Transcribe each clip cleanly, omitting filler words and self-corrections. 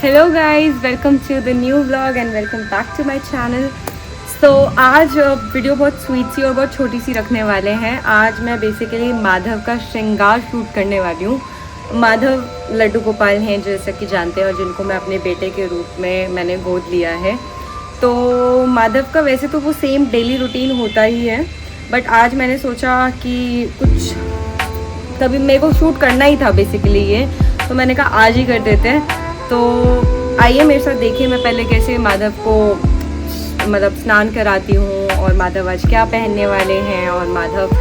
Hello guys, welcome to the new vlog and welcome back to my channel. So आज video बहुत sweet सी और बहुत छोटी सी रखने वाले हैं। आज मैं बेसिकली माधव का श्रृंगार शूट करने वाली हूँ। माधव लड्डू गोपाल हैं जैसा कि जानते हैं, और जिनको मैं अपने बेटे के रूप में मैंने गोद लिया है। तो माधव का वैसे तो वो सेम डेली रूटीन होता ही है, बट आज मैंने सोचा कि कुछ तभी मेरे को शूट करना ही था बेसिकली ये, तो मैंने कहा आज ही कर देते हैं। तो आइए मेरे साथ देखिए मैं पहले कैसे माधव को मतलब स्नान कराती हूँ, और माधव आज क्या पहनने वाले हैं, और माधव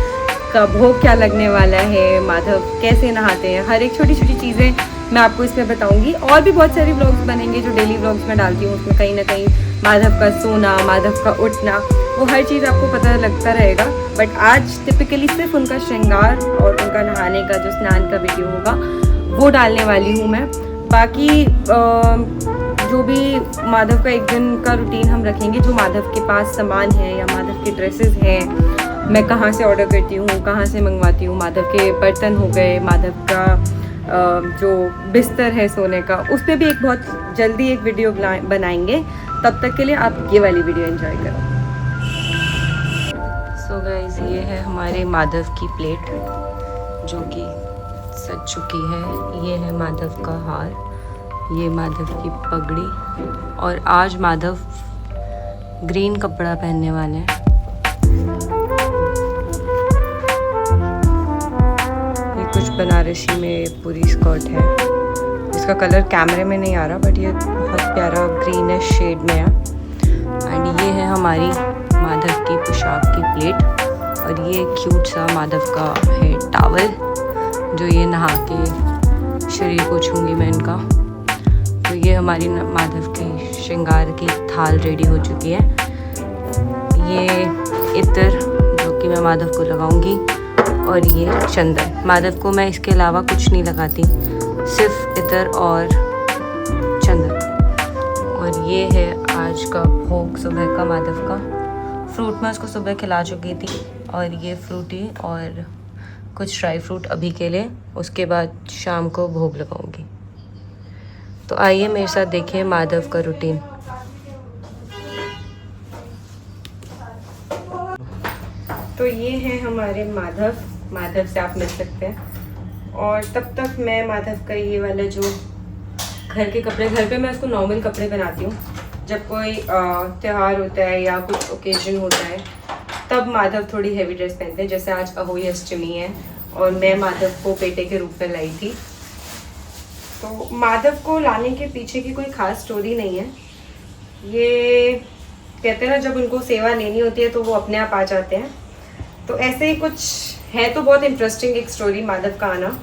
का भोग क्या लगने वाला है, माधव कैसे नहाते हैं, हर एक छोटी छोटी चीज़ें मैं आपको इसमें बताऊंगी। और भी बहुत सारे व्लॉग्स बनेंगे जो डेली व्लॉग्स में डालती हूँ, उसमें कहीं ना कहीं माधव का सोना, माधव का उठना, वो हर चीज़ आपको पता लगता रहेगा। बट आज टिपिकली सिर्फ उनका श्रृंगार और उनका नहाने का जो स्नान का वीडियो होगा वो डालने वाली हूँ मैं। बाकी जो भी माधव का एक दिन का रूटीन हम रखेंगे, जो माधव के पास सामान है या माधव के ड्रेसेस हैं, मैं कहाँ से ऑर्डर करती हूँ, कहाँ से मंगवाती हूँ, माधव के बर्तन हो गए, माधव का जो बिस्तर है सोने का, उस पर भी एक बहुत जल्दी एक वीडियो बनाएंगे। तब तक के लिए आप ये वाली वीडियो एंजॉय करो। सो गाइस, ये है हमारे माधव की प्लेट जो कि सज चुकी है। ये है माधव का हार, ये माधव की पगड़ी, और आज माधव ग्रीन कपड़ा पहनने वाले हैं। ये कुछ बनारसी में पूरी स्कर्ट है, इसका कलर कैमरे में नहीं आ रहा, बट ये बहुत प्यारा ग्रीनिश शेड में है। एंड ये है हमारी माधव की पोशाक की प्लेट, और ये क्यूट सा माधव का है टॉवल जो ये नहा के शरीर को छूंगी मैं इनका। तो ये हमारी माधव की श्रृंगार की थाल रेडी हो चुकी है। ये इत्र जो कि मैं माधव को लगाऊंगी, और ये चंदन। माधव को मैं इसके अलावा कुछ नहीं लगाती, सिर्फ इत्र और चंदन। और ये है आज का भोग सुबह का माधव का। फ्रूट मैं उसको सुबह खिला चुकी थी, और ये फ्रूटी और कुछ ड्राई फ्रूट अभी के लिए, उसके बाद शाम को भोग लगाऊंगी। तो आइए मेरे साथ देखिए माधव का रूटीन। तो ये हैं हमारे माधव से आप मिल सकते हैं। और तब तक मैं माधव का ये वाला जो घर के कपड़े, घर पे मैं उसको नॉर्मल कपड़े पहनाती हूँ। जब कोई त्यौहार होता है या कुछ ओकेजन होता है तब माधव थोड़ी हैवी ड्रेस पहनते हैं। जैसे आज अहोई अष्टमी है और मैं माधव को बेटे के रूप में लाई थी। तो माधव को लाने के पीछे की कोई खास स्टोरी नहीं है। ये कहते हैं ना, जब उनको सेवा लेनी होती है तो वो अपने आप आ जाते हैं। तो ऐसे ही कुछ है, तो बहुत इंटरेस्टिंग एक स्टोरी माधव का आना,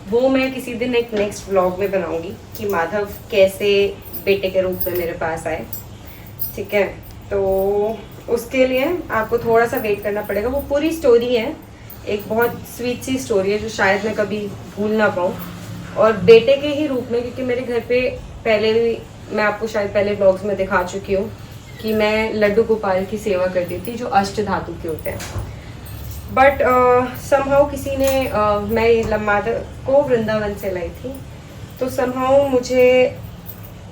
वो मैं किसी दिन एक नेक्स्ट व्लॉग में बनाऊंगी कि माधव कैसे बेटे के रूप में मेरे पास आए। ठीक है, तो उसके लिए आपको थोड़ा सा वेट करना पड़ेगा। वो पूरी स्टोरी है, एक बहुत स्वीट सी स्टोरी है जो शायद मैं कभी भूल ना पाऊँ, और बेटे के ही रूप में, क्योंकि मेरे घर पे पहले भी मैं आपको शायद पहले ब्लॉग्स में दिखा चुकी हूँ कि मैं लड्डू गोपाल की सेवा करती थी जो अष्ट धातु के होते हैं। बट समहाउ किसी ने मैं माधव को वृंदावन से लाई थी, तो समहाउ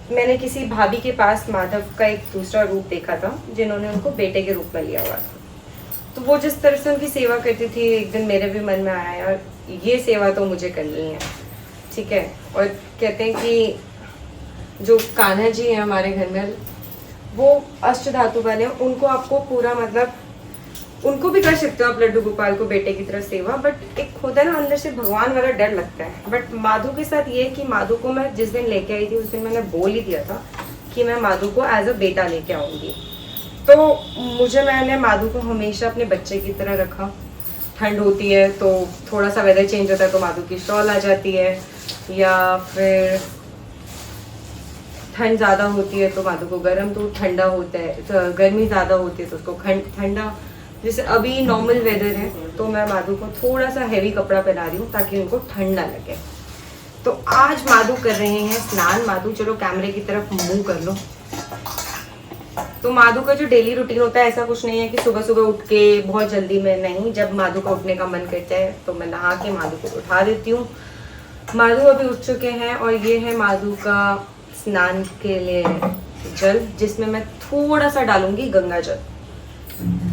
मैंने किसी भाभी के पास माधव का एक दूसरा रूप देखा था जिन्होंने उनको बेटे के रूप में लिया हुआ था। तो वो जिस तरह से उनकी सेवा करती थी, एक दिन मेरे भी मन में आया यार ये सेवा तो मुझे करनी है। ठीक है, और कहते हैं कि जो कान्हा जी हैं हमारे घर में, वो अष्ट धातु वाले हैं, उनको आपको पूरा मतलब उनको भी कर सकते हो आप लड्डू गोपाल को बेटे की तरह सेवा, बट एक होता है ना अंदर से भगवान वाला डर लगता है। बट माधु के साथ ये कि माधु को मैं जिस दिन लेके आई थी उस दिन मैंने बोल ही दिया था कि मैं माधु को एज अ बेटा लेके आऊँगी। तो मैंने माधु को हमेशा अपने बच्चे की तरह रखा। ठंड होती है तो थोड़ा सा वेदर चेंज होता है तो माधु की शॉल आ जाती है, या फिर ठंड ज़्यादा होती है तो माधु को गर्म, तो ठंडा होता है, तो गर्मी ज़्यादा होती है तो उसको ठंडा। जैसे अभी नॉर्मल वेदर है तो मैं माधु को थोड़ा सा हैवी कपड़ा पहना रही हूँ ताकि उनको ठंड ना लगे। तो आज माधु कर रहे हैं स्नान। माधु चलो कैमरे की तरफ मुंह कर लो। तो माधु का जो डेली रूटीन होता है, ऐसा कुछ नहीं है कि सुबह सुबह उठ के बहुत जल्दी में, नहीं, जब माधु को उठने का मन करता है तो मैं नहा के माधु को उठा देती हूँ। माधु अभी उठ चुके हैं, और ये है माधु का स्नान के लिए जल, जिसमें मैं थोड़ा सा डालूंगी गंगा जल,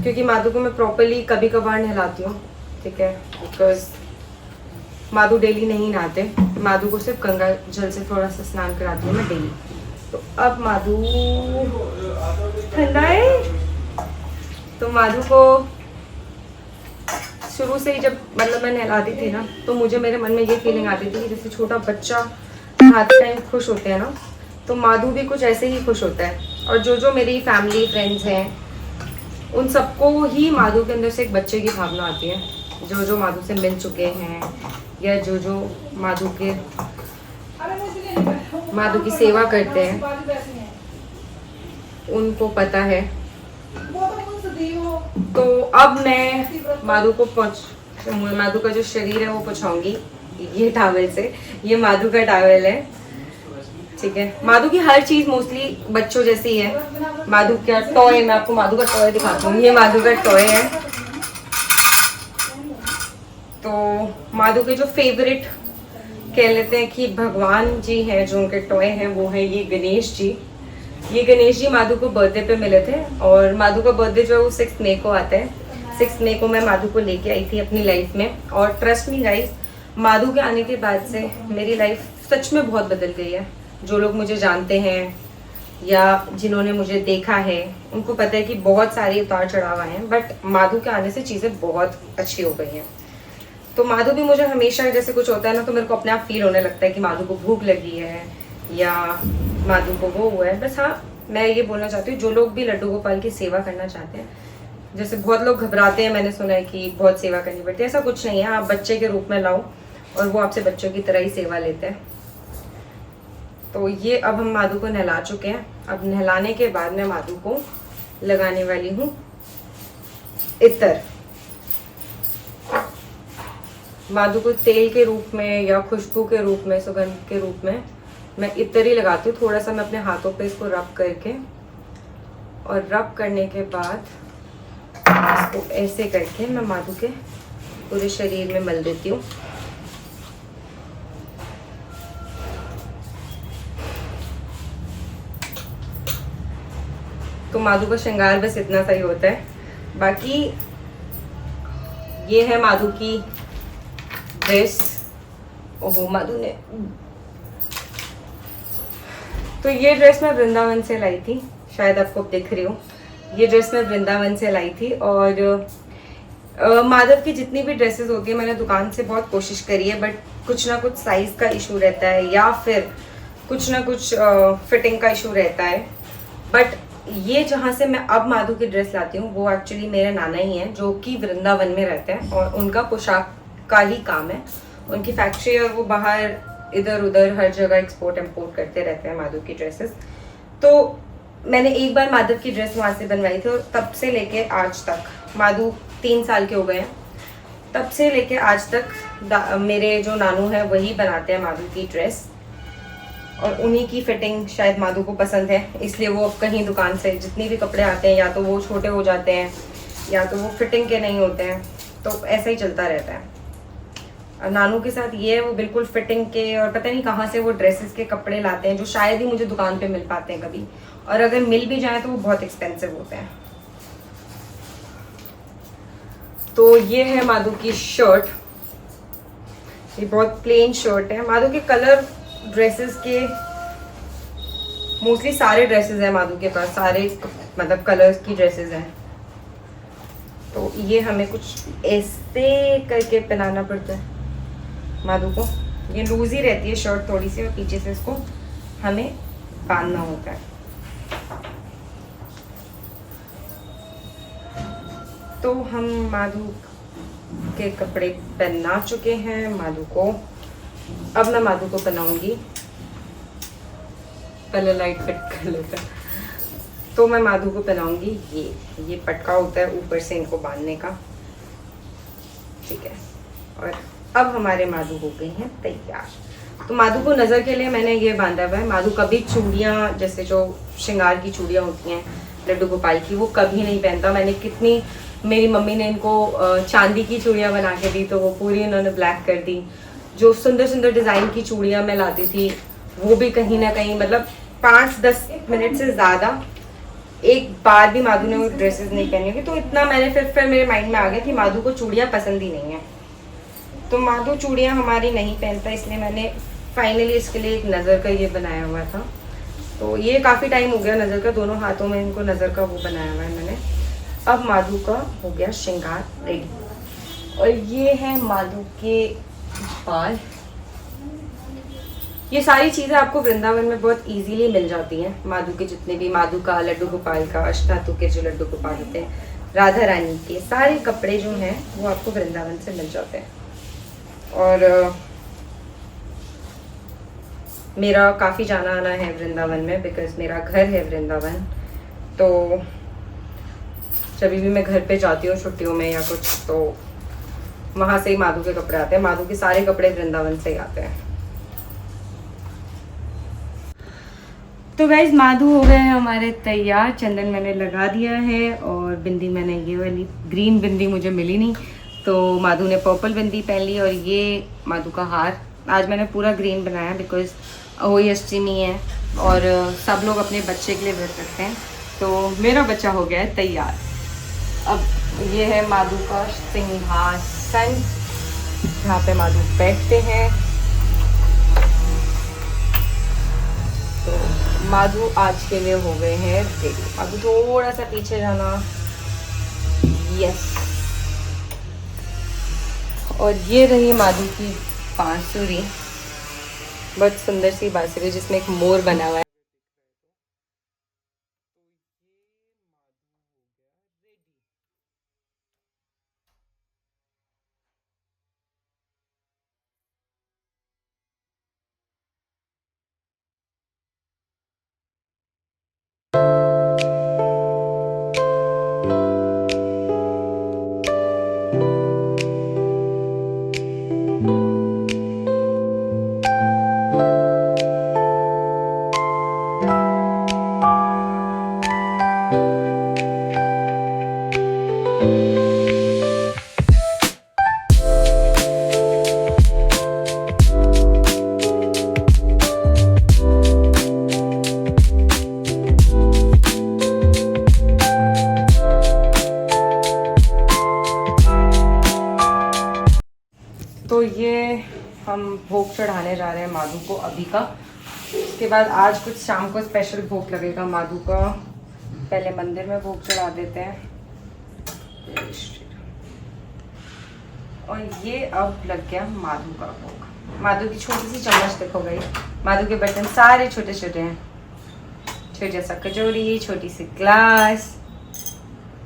क्योंकि माधु को मैं प्रॉपरली कभी कभार नहलाती हूँ, ठीक है, बिकॉज माधु डेली नहीं नहाते। माधु को सिर्फ गंगा जल से थोड़ा सा स्नान कराती हूँ मैं डेली। तो अब माधु ठंडा है, तो माधु को शुरू से ही जब मतलब मैं नहलाती थी ना, तो मुझे मेरे मन में ये फीलिंग आती थी कि जैसे छोटा बच्चा नहाते टाइम खुश होते हैं ना, तो माधु भी कुछ ऐसे ही खुश होता है। और जो जो मेरी फैमिली फ्रेंड्स हैं, उन सबको ही माधु के अंदर से एक बच्चे की भावना आती है। जो जो माधु से मिल चुके हैं या जो जो माधु की सेवा करते हैं, उनको पता है। तो अब मैं माधु का जो शरीर है वो पोंछाऊंगी ये टॉवेल से। ये माधु का टॉवेल है, ठीक है। माधु की हर चीज मोस्टली बच्चों जैसी है। माधु का टॉय, मैं आपको माधु का टॉय दिखाती हूँ। ये माधु का टॉय है। तो माधु के जो फेवरेट कह लेते हैं कि भगवान जी हैं, जो उनके टॉय हैं, वो है ये गणेश जी। ये गणेश जी माधु को बर्थडे पे मिले थे, और माधु का बर्थडे जो है वो 6 मई को आता है। 6 मई को मैं माधु को लेके आई थी अपनी लाइफ में, और ट्रस्ट मी गाइस, माधु के आने के बाद से मेरी लाइफ सच में बहुत बदल गई है। जो लोग मुझे जानते हैं या जिन्होंने मुझे देखा है, उनको पता है कि बहुत सारे उतार चढ़ाव आए हैं, बट माधु के आने से चीज़ें बहुत अच्छी हो गई हैं। तो माधु भी मुझे हमेशा जैसे कुछ होता है ना, तो मेरे को अपने आप फील होने लगता है कि माधु को भूख लगी है या माधु को वो हुआ है। बस हाँ, मैं ये बोलना चाहती हूँ, जो लोग भी लड्डू गोपाल की सेवा करना चाहते हैं, जैसे बहुत लोग घबराते हैं, मैंने सुना है कि बहुत सेवा करनी पड़ती है, ऐसा कुछ नहीं है। आप बच्चे के रूप में लाओ और वो आपसे बच्चों की तरह ही सेवा लेते हैं। तो ये अब हम माधु को नहला चुके हैं। अब नहलाने के बाद मैं माधु को लगाने वाली हूँ इत्र। माधु को तेल के रूप में या खुशबू के रूप में, सुगंध के रूप में मैं इत्र ही लगाती हूँ। थोड़ा सा मैं अपने हाथों पे इसको रब करके, और रब करने के बाद इसको ऐसे करके मैं माधु के पूरे शरीर में मल देती हूँ। तो माधु का श्रृंगार बस इतना सा ही होता है। बाकी ये है माधु की ड्रेस। ओहो, माधु ने, तो ये ड्रेस मैं वृंदावन से लाई थी, शायद आपको दिख रही हो। ये ड्रेस मैं वृंदावन से लाई थी। और माधव की जितनी भी ड्रेसेस होती है, मैंने दुकान से बहुत कोशिश करी है, बट कुछ ना कुछ साइज का इशू रहता है, या फिर कुछ ना कुछ फिटिंग का इशू रहता है। बट ये जहाँ से मैं अब माधु की ड्रेस लाती हूँ, वो एक्चुअली मेरे नाना ही हैं, जो कि वृंदावन में रहते हैं, और उनका पोशाक का ही काम है, उनकी फैक्ट्री, और वो बाहर इधर उधर हर जगह एक्सपोर्ट इम्पोर्ट करते रहते हैं माधु की ड्रेसेस। तो मैंने एक बार माधव की ड्रेस वहाँ से बनवाई थी, और तब से लेके आज तक, माधु 3 साल के हो गए हैं, तब से लेके आज तक मेरे जो नानू हैं वही बनाते हैं माधु की ड्रेस, और उन्हीं की फिटिंग शायद माधु को पसंद है, इसलिए वो अब कहीं दुकान से जितनी भी कपड़े आते हैं, या तो वो छोटे हो जाते हैं या तो वो फिटिंग के नहीं होते हैं, तो ऐसा ही चलता रहता है। और नानू के साथ ये है, वो बिल्कुल फिटिंग के, और पता नहीं कहाँ से वो ड्रेसेस के कपड़े लाते हैं, जो शायद ही मुझे दुकान पे मिल पाते हैं कभी, और अगर मिल भी जाए तो वो बहुत एक्सपेंसिव होते हैं। तो ये है माधु की शर्ट। ये बहुत प्लेन शर्ट है। माधु के कलर ड्रेसेस के, मोस्टली सारे ड्रेसेस हैं माधु के पास, सारे मतलब कलर्स की ड्रेसेस हैं। तो ये हमें कुछ ऐसे करके पहनाना पड़ता है माधु को। ये लूज ही रहती है शर्ट थोड़ी सी, और पीछे से इसको हमें बांधना होता है। तो हम माधु के कपड़े पहना चुके हैं माधु को। अब मैं माधु को पहनाऊंगी, पहले लाइट फिट कर लेते हैं। तो मैं माधु को पहनाऊंगी ये पटका होता है ऊपर से इनको बांधने का, ठीक है। और अब हमारे माधु हो गई हैं तैयार। तो माधु को नज़र के लिए मैंने ये बांधा हुआ है। माधु कभी चूड़ियाँ, जैसे जो श्रृंगार की चूड़ियाँ होती हैं लड्डू गोपाल की, वो कभी नहीं पहनता। मैंने कितनी, मेरी मम्मी ने इनको चांदी की चूड़ियाँ बना के दी, तो वो पूरी उन्होंने ब्लैक कर दी। जो सुंदर सुंदर डिज़ाइन की चूड़ियाँ मैं लाती थी, वो भी कहीं ना कहीं, मतलब 5-10 मिनट से ज़्यादा एक बार भी माधु ने वो ड्रेसेस नहीं पहनी होगी। तो इतना मैंने फिर मेरे माइंड में आ गया कि माधु को चूड़ियाँ पसंद ही नहीं है। तो माधु चूड़ियाँ हमारी नहीं पहनता, इसलिए मैंने फाइनली इसके लिए एक नज़र का ये बनाया हुआ था। तो ये काफ़ी टाइम हो गया नज़र का, दोनों हाथों में इनको नज़र का वो बनाया हुआ है मैंने। अब माधु का हो गया श्रृंगार रेडी। और ये है माधु के बाल। ये सारी चीज़ें आपको वृंदावन में बहुत इजीली मिल जाती हैं। माधु के जितने भी, माधु का, लड्डू गोपाल का, अष्टातु के जो लड्डू गोपाल होते हैं, राधा रानी के सारे कपड़े जो हैं वो आपको वृंदावन से मिल जाते हैं। और मेरा काफ़ी जाना आना है वृंदावन में, बिकॉज मेरा घर है वृंदावन। तो जब भी मैं घर पे जाती हूँ छुट्टियों में या कुछ, तो वहाँ से ही माधु के कपड़े आते हैं। माधु के सारे कपड़े वृंदावन से ही आते हैं। तो गाइज माधु हो गए हैं हमारे तैयार। चंदन मैंने लगा दिया है और बिंदी मैंने ये वाली ग्रीन बिंदी मुझे मिली नहीं, तो माधु ने पर्पल बिंदी पहन ली। और ये माधु का हार आज मैंने पूरा ग्रीन बनाया, बिकॉज वही अष्टमी है और सब लोग अपने बच्चे के लिए व्रत रखते हैं। तो मेरा बच्चा हो गया है तैयार। अब ये है माधु का सिंहासन, जहाँ पे माधु बैठते हैं। तो माधु आज के लिए हो गए हैं रेडी। माधु थोड़ा सा पीछे जाना, यस। और ये रही माधु की बांसुरी, बहुत सुंदर सी बांसुरी जिसमें एक मोर बना हुआ है। तो ये हम भोग चढ़ाने जा रहे हैं माधु को अभी का। उसके बाद आज कुछ शाम को स्पेशल भोग लगेगा माधु का। पहले मंदिर में भोग चढ़ा देते हैं। और ये अब लग गया माधु का भोग। माधु की छोटी सी चम्मच देखो गई। माधु के बर्तन सारे छोटे छोटे हैं। छोटा सा कचौरी, छोटी सी ग्लास,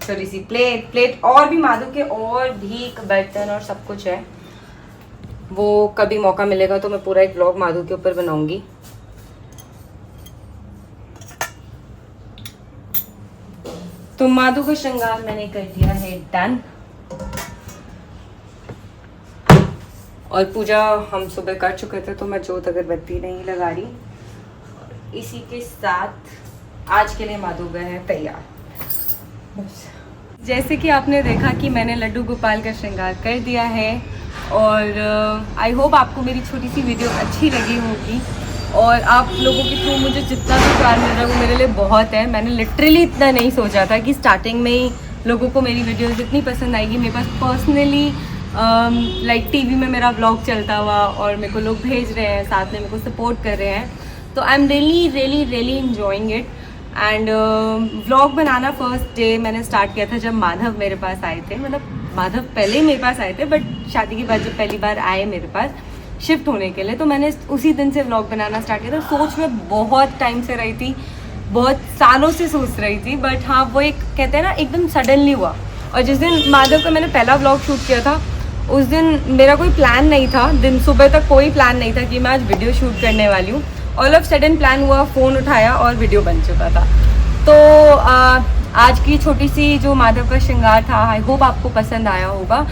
छोटी सी प्लेट और भी माधु के और भी बर्तन और सब कुछ है। वो कभी मौका मिलेगा तो मैं पूरा एक व्लॉग माधु के ऊपर बनाऊंगी। तो माधु का श्रृंगार मैंने कर दिया है डन। और पूजा हम सुबह कर चुके थे, तो मैं जोत अगरबत्ती नहीं लगा रही। इसी के साथ आज के लिए माधु गए हैं तैयार। जैसे कि आपने देखा कि मैंने लड्डू गोपाल का श्रृंगार कर दिया है। और आई होप आपको मेरी छोटी सी वीडियो अच्छी लगी होगी। और आप लोगों के थ्रू मुझे जितना भी प्यार मिल रहा है वो मेरे लिए बहुत है। मैंने लिटरली इतना नहीं सोचा था कि स्टार्टिंग में ही लोगों को मेरी वीडियोस इतनी पसंद आएगी। मेरे पास पर्सनली लाइक टीवी में मेरा व्लॉग चलता हुआ और मेरे को लोग भेज रहे हैं, साथ में मेरे को सपोर्ट कर रहे हैं। तो I am really enjoying it. And vlog banana first day मैंने स्टार्ट किया था जब माधव मेरे पास आए थे। मतलब माधव पहले ही मेरे पास आए थे, बट शादी के बाद जब पहली बार आए मेरे पास शिफ्ट होने के लिए, तो मैंने उसी दिन से व्लॉग बनाना स्टार्ट किया था। सोच में बहुत टाइम से रही थी, बहुत सालों से सोच रही थी, बट हाँ वो एक कहते हैं ना एकदम सडनली हुआ। और जिस दिन माधव का मैंने पहला व्लॉग शूट किया था उस दिन मेरा कोई प्लान नहीं था। दिन सुबह तक कोई प्लान नहीं था कि मैं आज वीडियो शूट करने वाली हूँ। ऑल ऑफ सडन प्लान हुआ, फ़ोन उठाया और वीडियो बन चुका था। तो आज की छोटी सी जो माधव का श्रृंगार था, आई होप आपको पसंद आया होगा।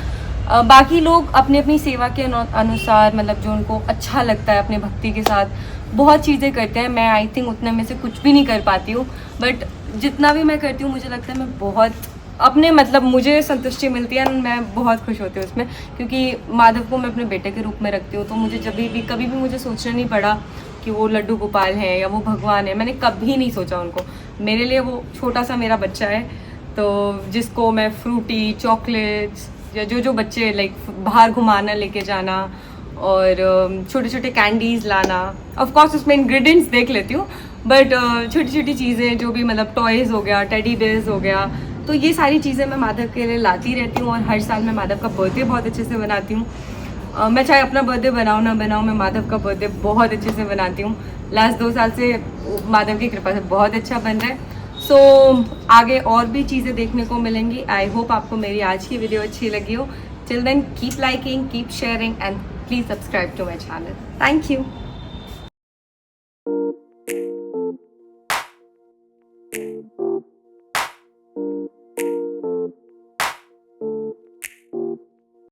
बाकी लोग अपनी अपनी सेवा के अनुसार, मतलब जो उनको अच्छा लगता है अपने भक्ति के साथ बहुत चीज़ें करते हैं। मैं आई थिंक उतने में से कुछ भी नहीं कर पाती हूँ, बट जितना भी मैं करती हूँ मुझे लगता है मैं बहुत अपने मतलब मुझे संतुष्टि मिलती है। मैं बहुत खुश होती हूँ उसमें, क्योंकि माधव को मैं अपने बेटे के रूप में रखती हूँ। तो मुझे जब भी कभी भी मुझे सोचना नहीं पड़ा कि वो लड्डू गोपाल हैं या वो भगवान है, मैंने कभी नहीं सोचा उनको। मेरे लिए वो छोटा सा मेरा बच्चा है, तो जिसको मैं फ्रूटी, चॉकलेट्स या जो जो बच्चे लाइक बाहर घुमाना, लेके जाना और छोटे छोटे कैंडीज़ लाना, ऑफ कोर्स उसमें इंग्रेडिएंट्स देख लेती हूँ, बट छोटी छोटी चीज़ें जो भी मतलब टॉयज़ हो गया, टेडी बेयर्स हो गया, तो ये सारी चीज़ें मैं माधव के लिए लाती रहती हूँ। और हर साल मैं माधव का बर्थडे बहुत अच्छे से बनाती हूँ। मैं चाहे अपना बर्थडे बनाऊँ ना बनाऊँ, मैं माधव का बर्थडे बहुत अच्छे से बनाती हूँ। लास्ट 2 साल से माधव की कृपा से बहुत अच्छा बन रहा है। सो आगे और भी चीज़ें देखने को मिलेंगी। आई होप आपको मेरी आज की वीडियो अच्छी लगी हो। Till then keep liking, keep sharing and please subscribe to my channel. Thank you.